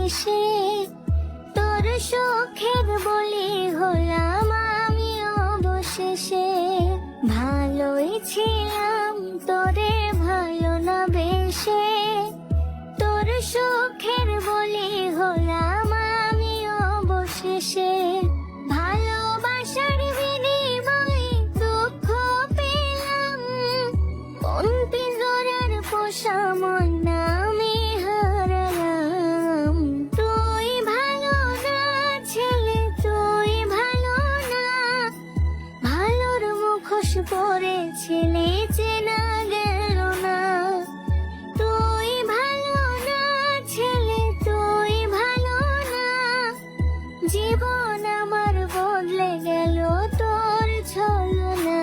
বেশে, তোর সুখের বলি হলাম আমি অবশেষে। ভালোই ছিলাম তোরে ভালো না বেশে, তোর সুখের বলি হলাম আমি অবশেষে। ভালোবাসার বিনিময়ে দুঃখ পেলাম, কোন পিঞ্জরার পোষা মন আমি হারালাম। তুই ভালো না ছেলে, তুই ভালো না, ভালোর মুখোশ পরে ছেলে চেনা গেল না। তুই ভালো না ছেলে, তুই ভালো না, জীবন আমার বদলে গেল তোর ছলনা।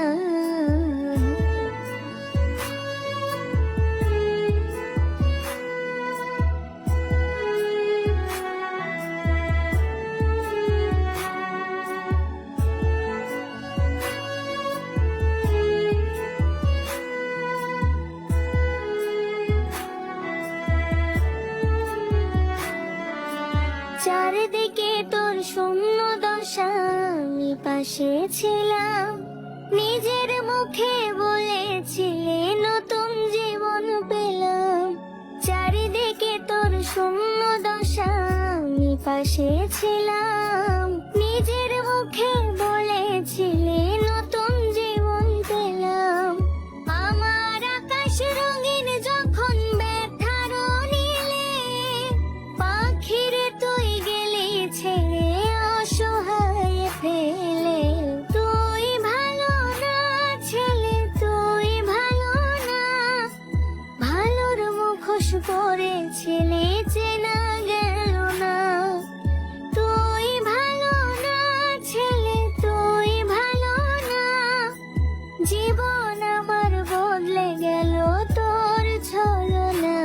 চারিদিকে তোর শূন্য দশা, আমি পাশে ছিলাম, নিজের মুখে বলেছিলে নতুন জীবন পেলাম। চারিদিকে তোর শূন্য দশা, আমি পাশে ছিলাম, নিজের মুখে বলেছিলে নতুন জীবন পেলাম। আমার আকাশ রঙিন যখন ব্যথার নীলে, পাখিরে তুই গেলি ছেড়ে অসহায় ফেলে। তুই ভালো না ছেলে, তুই ভালো না, ভালোর মুখোশ পরে ছেলে চেনা গেল না। তুই ভালো না ছেলে, তুই ভালো না, জীবন আমার বদলে গেল তোর ছলনা।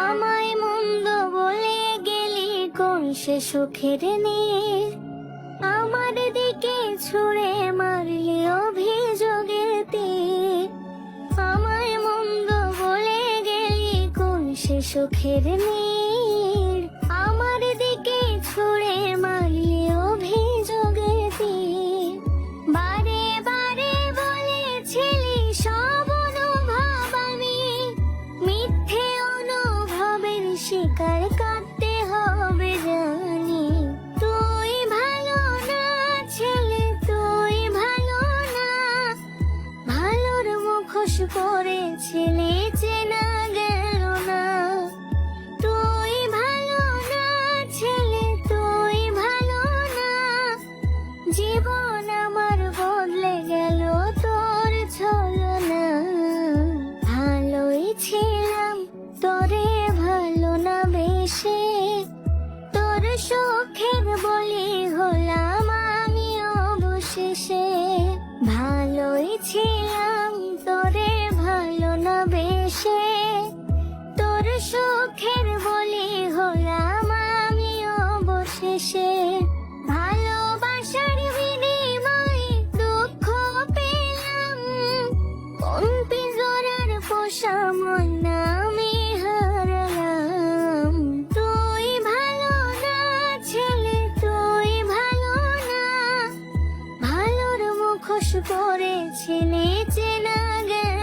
আমায় মন্দ বলে গেলি কোন সে সুখের নীর, আমার দিকে ছুঁড়ে মারলি অভিযোগের তীর। আমায় মন্দ বলে গেলি কোন সে সুখের নীর, আমার দিকে ছুঁড়ে মারলি অভিযোগের তীর। বারে বারে বলেছিলি সব অনুভব আমি, মিথ্যে অনুভবের শিকার কাটতে হবে জানি। তুই ভালো না ছেলে, তুই ভালো না, ভালোর মুখোশ পরে ছেলে চেনা গেল না। তুই ভালো না ছেলে, তুই ভালো না, জীবন আমার বদলে গেল তোর ছলনা। ভালোই ছিলাম তোরে ভালো না বেশে, তোর সুখের বলি হলাম আমি অবশেষে। ভালোই ছিলাম তোরে ভালো না বেশে, তোর সুখের বলি হলাম আমি অবশেষে। ভালোবাসার বিনিময়ে দুঃখ পেলাম, কোন পিঞ্জরার পোষা মন আমি হারালাম। তুই ভালো না ছেলে, তুই ভালো না, ভালোর মুখোশ পরে ছেলে চেনা গেল